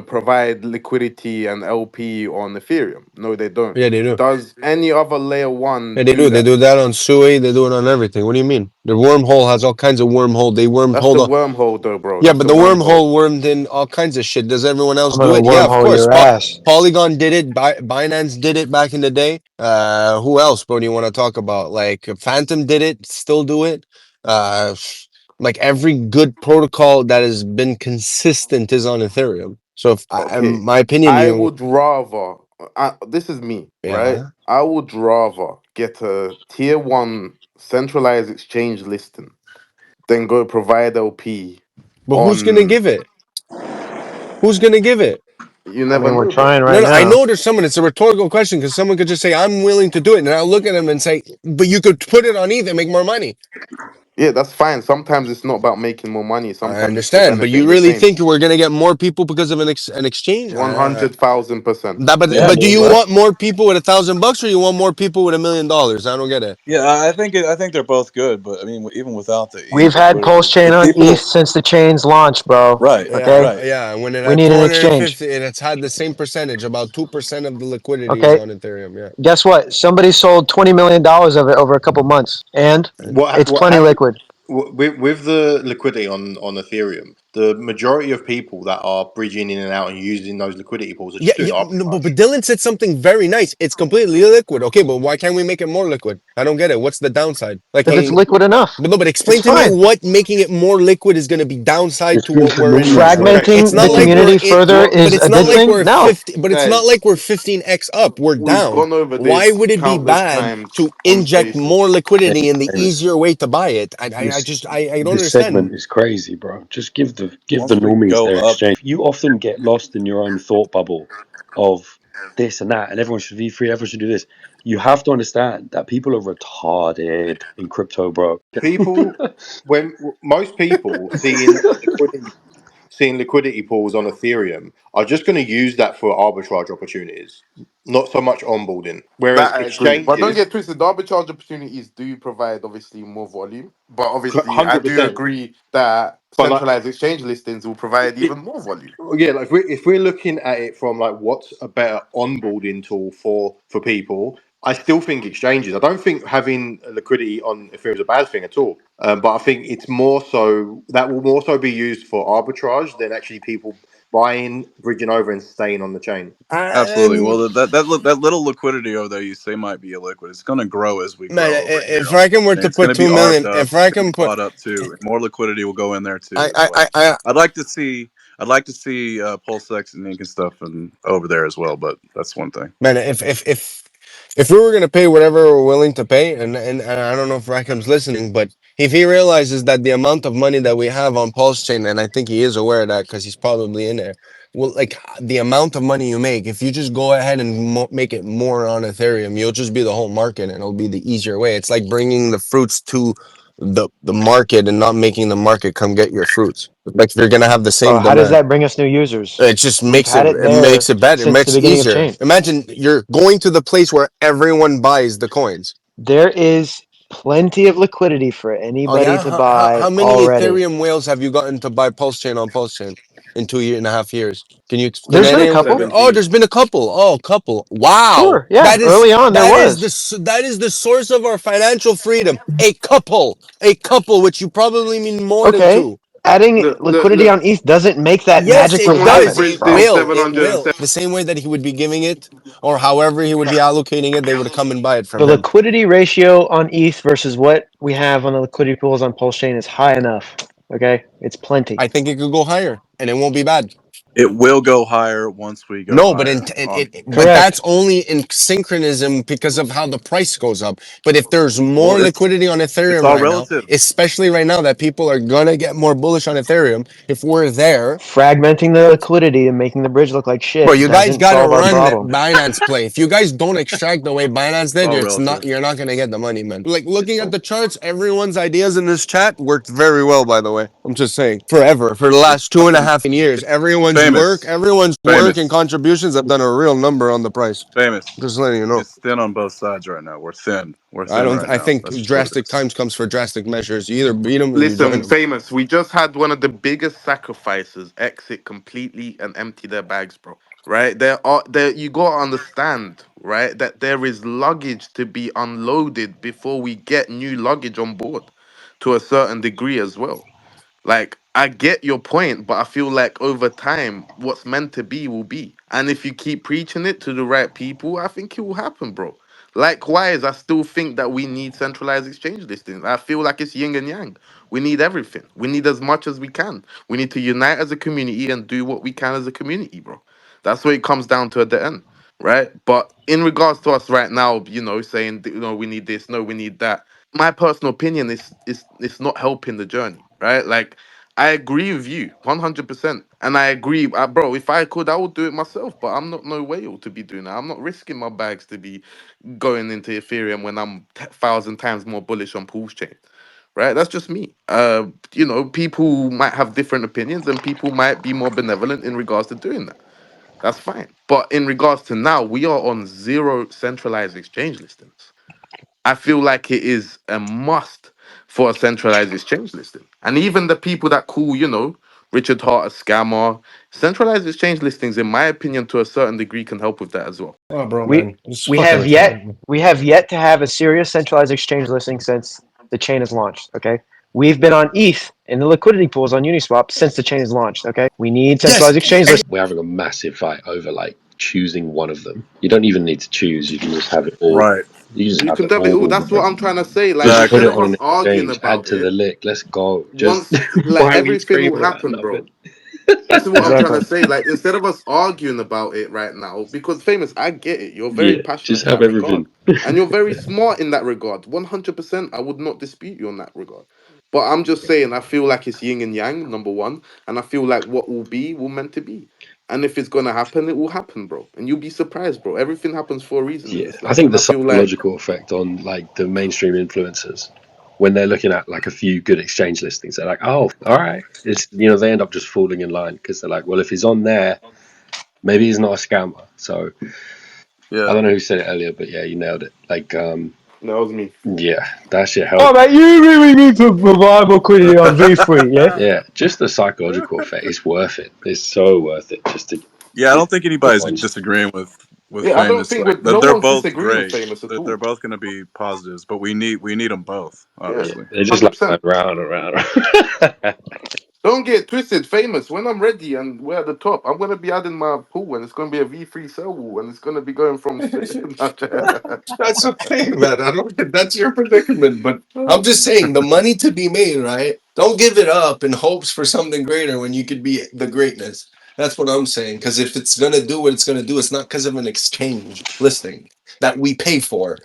provide liquidity and LP on Ethereum. No, they don't. Yeah, they do. Does any other layer one Yeah, they do do. They that? do that on Sui. They do it on everything. What do you mean? The wormhole has all kinds of wormhole. They That's wormhole. the wormhole, though, bro. Yeah, That's but the the wormhole. wormhole wormed in all kinds of shit. Does everyone else I'm do gonna it? Yeah, of wormhole course. your ass. Polygon did it. Binance did it back in the day. Who else, bro? Do you want to talk about? Like Phantom did it. Still do it. Uh, like every good protocol that has been consistent is on Ethereum. So, if Okay, my opinion, I would rather. This is me, right? yeah. I would rather get a tier one centralized exchange listing than go provide LP But who's gonna on. give it? Who's gonna give it? You I never mean, we're know, bro. trying No, right no, I now. know there's someone. It's a rhetorical question because someone could just say, "I'm willing to do it," and I'll look at them and say, "But you could put it on ETH and make more money." Yeah, that's fine. Sometimes it's not about making more money. I Sometimes it's understand, but you benefiting the really chain. think we're gonna get more people because of an exchange? 100,000%. Yeah, But do more you money. want more people with $1,000 or you want more people with $1 million? I don't get it. Yeah, I think they're both good, but I mean, even without the We've ETH had liquidity, Pulsechain if on ETH people, since the chain's launch, bro. right, Yeah, Okay, right, yeah. When it we had need an exchange. 250, and it's had the same percentage. About 2% of the liquidity is Okay, on Ethereum. Yeah. guess what? Somebody sold $20 million of it over a couple months, and it's What plenty happened liquid. with the liquidity on Ethereum? The majority of people that are bridging in and out and using those liquidity pools are Yeah, just doing no, arbitrage. but Dylan said something very nice. It's completely liquid. Okay, but why can't we make it more liquid? I don't get it. What's the downside? Like, Because it's hey, liquid enough. but no, but It's explain to me fine. what making it more liquid is going to be downside Just to give what the we're in normies now. their Okay, It's Fragmenting the not like exchange. we're community in, further what but is it's a not good like thing. we're No, 50, but it's not Guys, like we're 15x up. We're we've down. gone over Why this would it be countless bad times to on inject more Spaces. liquidity in the Amos, easier way to buy it? I this just, I don't this understand. segment is crazy, bro. Just give the once we normies go their up, exchange. You often get lost in your own thought bubble of this and that, and everyone should be free, everyone should do this. You have to understand that people are retarded in crypto, bro. people when most people seeing liquidity pools on Ethereum are just going to use that for arbitrage opportunities, not so much onboarding. Whereas That I agree. But don't exchanges, get twisted. The arbitrage opportunities do provide obviously more volume. But obviously, I do 100%. agree that But like, centralized exchange listings will provide it, even more volume. yeah, like if we're looking at it from like what's a better onboarding tool for people, I still think exchanges. I don't think having liquidity on Ethereum is a bad thing at all. But I think it's more so that will more so be used for arbitrage than actually people buying, bridging over, and staying on the chain. absolutely. Um, Well, that little liquidity over there you say might be illiquid. It's going to grow as we man, grow over here if on Rackham were and to it's going put to be 2 million, arbed up. if It's going to Rackham be put, bought up too, and more liquidity will go in there I, too as I, I, well. I I'd like to see Pulsex and Ink and stuff and over there as well, but that's one thing. man, if we were gonna pay whatever we're willing to pay, and I don't know if Rackham's listening, but if he realizes that the amount of money that we have on Pulse Chain, and I think he is aware of that because he's probably in there. Well, like the amount of money you make, if you just go ahead and make it more on Ethereum, you'll just be the whole market, and it'll be the easier way. It's like bringing the fruits to the market and not making the market come get your fruits. Like if you're gonna have the bro. same How does demand. that bring us new users? It just We've makes had it it makes there it better. It since the makes it beginning of easier. chain. Imagine you're going to the place where everyone buys the coins. There is plenty of liquidity for Oh anybody yeah, to how buy many already. Ethereum whales have you gotten to buy Pulse Chain on Pulse Chain in 2.5 years? Can There's been a any? couple. Oh, 17. there's been a couple. Oh, a couple. Wow, Sure, yeah. Early on, there was. that is the source of our financial freedom. A couple, which you probably mean more than Okay, two. adding Look, look, liquidity look. on ETH doesn't make that Yes, magically it Someone just does. happen, It bridged in bro. will. It 700. will. The same way that he would be giving it, or however he would be allocating it, they would come and buy it The from him. liquidity ratio on ETH versus what we have on the liquidity pools on Pulse Chain is high enough. Okay, it's plenty. I think it could go higher, and it won't be bad. It will go higher once we go No, but higher on. but that's Correct. only in synchronism because of how the price goes up. But if there's Well, more liquidity on it's Ethereum all right now, relative. especially right now that people are gonna get more bullish on Ethereum, if we're there, Fragmenting the liquidity and making the bridge look like bro, shit you guys doesn't gotta solve our run problem. Binance play. If you guys don't extract the way Binance It's did, all it's not relative. you're not gonna get the money, man. Like looking It's at all the charts, everyone's ideas in this chat worked very well, by the way. I'm just saying, forever for the last two and a Fame, half years, everyone's Famous, everyone's work and famous, contributions have done a real number on the price. famous. Just letting you know. It's thin on both sides right now. We're thin. We're I thin don't. right I now. think That's just what it drastic is. times comes for drastic measures. You either beat them or you join Listen, them. famous. We just had one of the biggest sacrifices exit completely and empty their bags, bro. Right? There. You gotta understand, right, that there is luggage to be unloaded before we get new luggage on board, to a certain degree as well. Like, I get your point, but I feel like over time, what's meant to be will be. And if you keep preaching it to the right people, I think it will happen, bro. Likewise, I still think that we need centralized exchange listings. I feel like it's yin and yang. We need everything. We need as much as we can. We need to unite as a community and do what we can as a community, bro. That's what it comes down to at the end, right? But in regards to us right now, saying, we need this, no, we need that, my personal opinion is it's not helping the journey, right? Like, I agree with you 100%, and I agree, bro. If I could, I would do it myself, but I'm not no whale to be doing that. I'm not risking my bags to be going into Ethereum when I'm 1,000 times more bullish on Pulsechain, right? That's just me. People might have different opinions, and people might be more benevolent in regards to doing that. That's fine. But in regards to now, we are on zero centralized exchange listings. I feel like it is a must for a centralized exchange listing. And even the people that call, Richard Hart a scammer, centralized exchange listings, in my opinion, to a certain degree, can help with that as well. Oh, bro, We man, just we fucking have with you. yet we have yet to have a serious centralized exchange listing since the chain is launched. Okay, we've been on ETH in the liquidity pools on Uniswap since the chain is launched. Okay, we need Yes, centralized exchange and listings. We're having a massive fight over like choosing one of them. You don't even need to choose. You can just have it all. Right. You can just You have can it have it all, all. That's bro. what I'm trying to say. Like, Just put instead Exactly. it of on us an arguing exchange, add about to the it, lick. Let's go. Just once, like, why are we everything will screaming about happen, bro. nothing? This is what I'm trying Exactly. to say. Like, instead of us arguing about it right now, because famous, I get it. You're very Yeah, just passionate in have that regard. everything. And you're very smart in that regard. 100%. I would not dispute you on that regard. But I'm just saying, I feel like it's yin and yang, number one. And I feel like what will be will meant to be. And if it's gonna happen, it will happen, bro. And you'll be surprised, bro. Everything happens for a reason in Yeah, this I life. think And the I feel like, psychological effect on like the mainstream influencers when they're looking at like a few good exchange listings, they're like, oh, all right. It's they end up just falling in line because they're like, well, if he's on there, maybe he's not a scammer. So I Yeah. don't know who said it earlier, but yeah, you nailed it. Like, that was me. yeah, that shit Oh, helped. man, you really need to provide liquidity on V3, yeah? Yeah, just the psychological effect is worth it. It's so worth it just to Yeah, I don't think get anybody's on. disagreeing with Yeah, I don't famous. think Like no they're one's both disagreeing with great. famous at They're all. both going to be positives, but we need them both, Yeah, Yeah, obviously. they just like 100%. going round and round. Don't get twisted, famous. When I'm ready and we're at the top, I'm gonna be adding my pool, and it's gonna be a V3 cell wall, and it's gonna be going from. that's okay, man. I don't. That's your predicament, but I'm just saying the money to be made, right? Don't give it up in hopes for something greater when you could be the greatness. That's what I'm saying. Because if it's gonna do what it's gonna do, it's not because of an exchange listing that we pay for.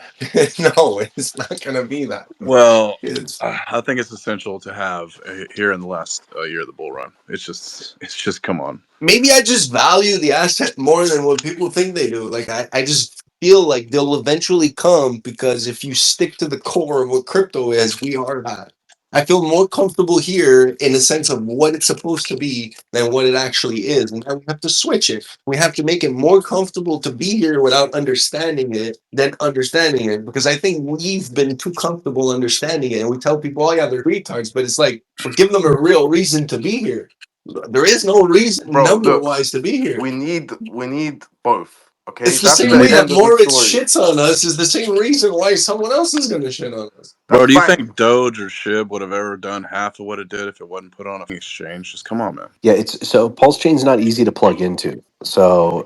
No, it's not gonna be that. Well, It's I think it's essential to have here in the last year of the bull run. It's just come on. maybe I just value the asset more than what people think they do. Like I just feel like they'll eventually come because if you stick to the core of what crypto is, we are that. I feel more comfortable here in the sense of what it's supposed to be than what it actually is. And now we have to switch it. We have to make it more comfortable to be here without understanding it than understanding it. Because I think we've been too comfortable understanding it. And we tell people, oh yeah, they're retards, but it's like, but give them a real reason to be here. There is no reason Bro, number look, wise to be here. we need both. Okay, It's the that's same the way that end of the Moritz story. shits on us is the same reason why someone else is gonna shit on us. Bro, That's do you fine. think Doge or Shib would have ever done half of what it did if it wasn't put on an exchange? Just come on, man. Yeah, it's so Pulse Chain's not easy to plug into. So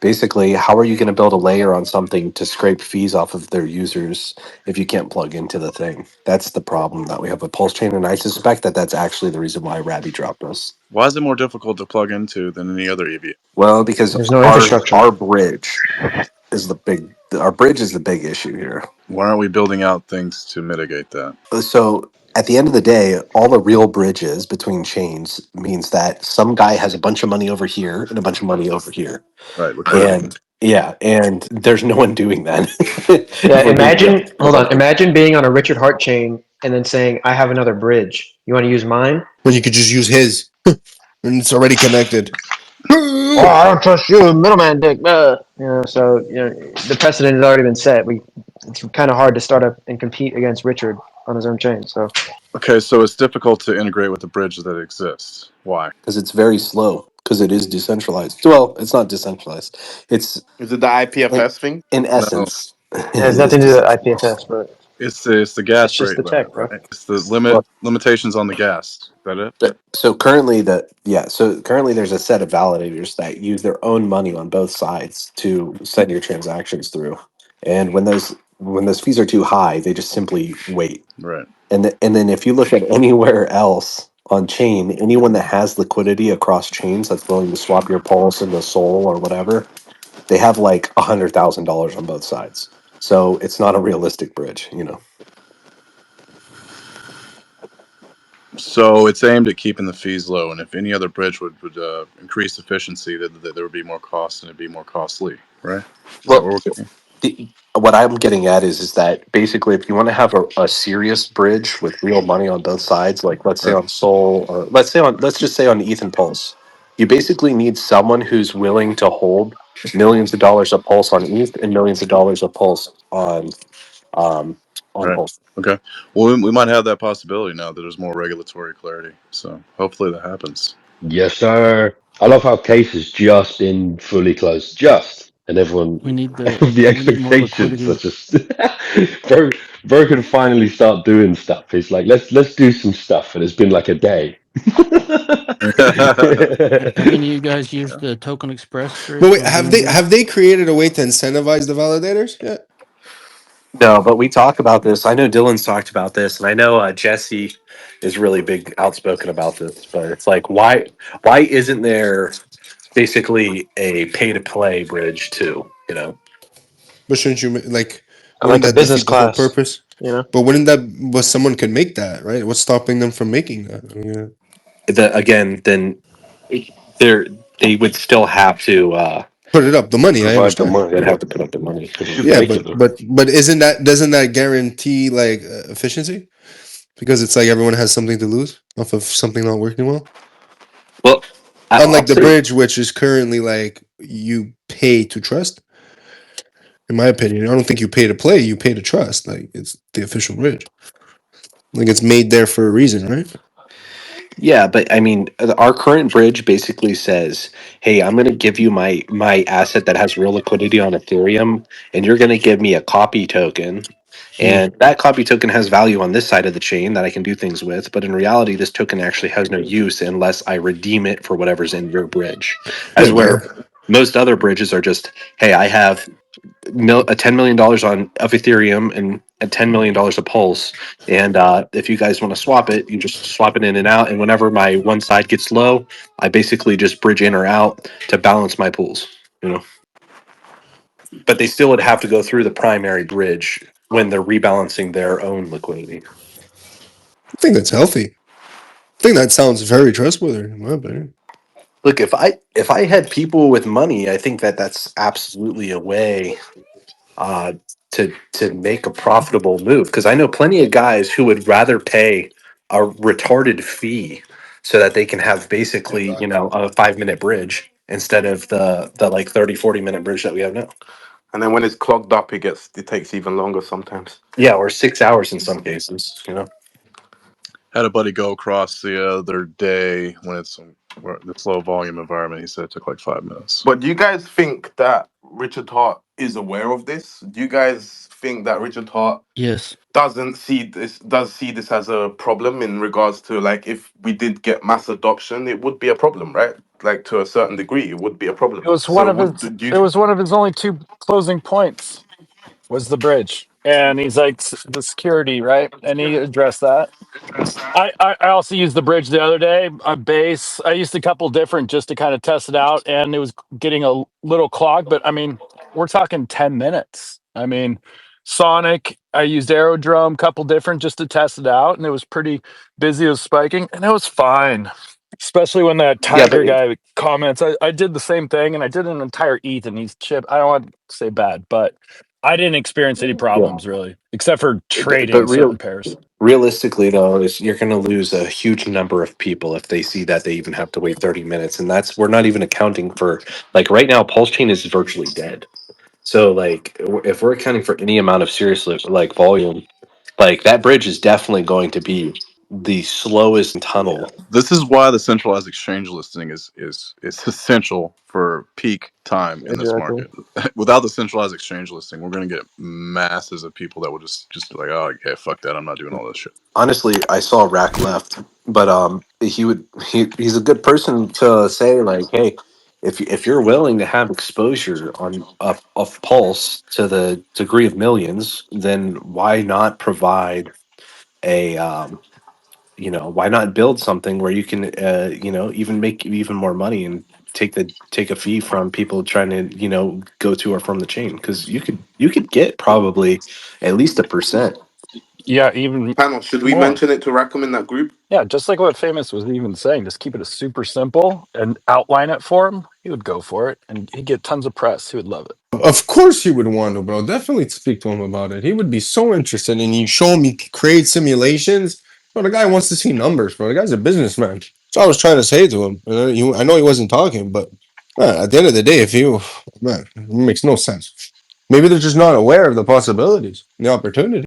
basically, how are you going to build a layer on something to scrape fees off of their users if you can't plug into the thing? That's the problem that we have with Pulse Chain, and I suspect that that's actually the reason why Rabby dropped us. Why is it more difficult to plug into than any other EV? Well, because There's no our infrastructure. our bridge is the big issue here. Why aren't we building out things to mitigate that? So at the end of the day, all the real bridges between chains means that some guy has a bunch of money over here and a bunch of money over here. Right, liquidity. And yeah, and there's no one doing that. Yeah, If we're being real. hold on, imagine being on a Richard Hart chain and then saying, I have another bridge. You want to use mine? Well, you could just use his. and it's already connected. Oh, I don't trust you, middleman dick. So the precedent has already been set. It's kind of hard to start up and compete against Richard on his own chain. So Okay, so it's difficult to integrate with the bridge that exists. Why? Because it's very slow. Because it is decentralized. Well, it's not decentralized. It's Is it the in, IPFS thing? in No, essence, it it has is nothing to do with decentralized. IPFS, but it's the gas it's just rate the limit, tech, bro. right? It's the Well, limitations on the gas. Is that it? so currently so currently there's a set of validators that use their own money on both sides to send your transactions through. And when those fees are too high, they just simply wait. Right. And then if you look at anywhere else on chain, anyone that has liquidity across chains that's willing to swap your pulse into Sol or whatever, they have like $100,000 on both sides. So it's not a realistic bridge, you know. So it's aimed at keeping the fees low, and if any other bridge would increase efficiency, that there would be more cost and it'd be more costly, right? Is that Well, what we're getting? what I'm getting at is that basically, if you want to have a serious bridge with real money on both sides, like let's say Right. on Sol or let's just say on ETH and Pulse, you basically need someone who's willing to hold millions of dollars of Pulse on ETH and millions of dollars of Pulse um, on Right. Pulse. Okay. Well, we might have that possibility now that there's more regulatory clarity. So hopefully that happens. Yes, sir. I love how case has just been fully closed, and everyone, We need the we need more expectations are liquidity. just Bro can finally start doing stuff. He's like, let's do some stuff, and it's been like a day. Have any of you guys used the Token Express But bridge wait, on have they BNB? have they created a way to incentivize the validators? Yeah. No, but we talk about this. I know Dylan's talked about this, and I know Jesse is really big outspoken about this. But it's like, why isn't there basically a pay to play bridge too? You know, But shouldn't you like? Wouldn't Like a that business defeat the whole class, purpose? you know. But wouldn't that? But someone could make that, right? What's stopping them from making that? Yeah. again, then they're they would still have to Put it up. The money, I Provide the understand. they'd money. have to put up the money. Should Yeah, make but it though. but isn't that doesn't that guarantee like efficiency? Because it's like everyone has something to lose off of something not working well. Well, I'll Unlike the say bridge, which is currently like you pay to trust. In my opinion, I don't think you pay to play. You pay to trust. Like it's the official bridge. Like it's made there for a reason, right? yeah, but I mean, our current bridge basically says, "Hey, I'm going to give you my asset that has real liquidity on Ethereum, and you're going to give me a copy token, Mm. and that copy token has value on this side of the chain that I can do things with. But in reality, this token actually has no use unless I redeem it for whatever's in your bridge." As Yeah, where most other bridges are just, "Hey, I have $10 million of Ethereum and $10 million of Pulse. And if you guys want to swap it, you just swap it in and out. And whenever my one side gets low, I basically just bridge in or out to balance my pools. You know, but they still would have to go through the primary bridge when they're rebalancing their own liquidity. I think that's healthy. I think that sounds very trustworthy, in my opinion. Look, if I had people with money, I think that's absolutely a way uh, to make a profitable move, because I know plenty of guys who would rather pay a retarded fee so that they can have basically a 5 minute bridge instead of the like 30-40 minute bridge that we have now. And then when it's clogged up, it takes even longer sometimes. Yeah, or 6 hours in some cases. Had a buddy go across the other day when it's this low volume environment. He said it took like 5 minutes. But do you guys think that Richard Hart is aware of this? Do you guys think that Richard Hart Yes. does see this as a problem in regards to, like, if we did get mass adoption, it would be a problem, right? Like, to a certain degree, it would be a It problem. was one So of his. It was one of his only two closing points. Was the bridge, and he's like the security, right? And he addressed that. I also used the bridge the other day. A base. I used a couple different just to kind of test it out, and it was getting a little clogged. But I mean, we're talking 10 minutes. I mean, Sonic. I used Aerodrome, couple different just to test it out, and it was pretty busy. It was spiking, and it was fine. Especially when that Yeah, but Tiger guy comments. I did the same thing, and I did an entire ETH, and he's chip. I don't want to say bad, but I didn't experience any Yeah. problems really, except for But trading certain pairs. realistically, though, is you're going to lose a huge number of people if they see that they even have to wait 30 minutes, and that's we're not even accounting for like right now. Pulse chain is virtually dead. So like, if we're accounting for any amount of serious like volume, like that bridge is definitely going to be the slowest Yeah, tunnel. this is why the centralized exchange listing is essential for peak time in this Exactly. market. Without the centralized exchange listing, we're going to get masses of people that will just be like, oh, okay, fuck that, I'm not doing all this shit. Honestly, I saw Rack left, but he's a good person to say like, hey, if you're willing to have exposure on of Pulse to the degree of millions, then why not provide a why not build something where you can even make even more money and take a fee from people trying to go to or from the chain, because you could get probably at least 1%. Yeah, even Panel, should we more. mention it to Rackham in that group? Yeah, just like what Famous was even saying, just keep it super simple and outline it for him. He would go for it, and he'd get tons of press. He would love it. Of course he would want to, bro. Definitely speak to him about it. He would be so interested in you show him you create simulations. Bro, the guy wants to see numbers, bro. The guy's a businessman. So I was trying to say to him. I know he wasn't talking, but man, at the end of the day, it makes no sense. Maybe they're just not aware of the possibilities, the opportunity.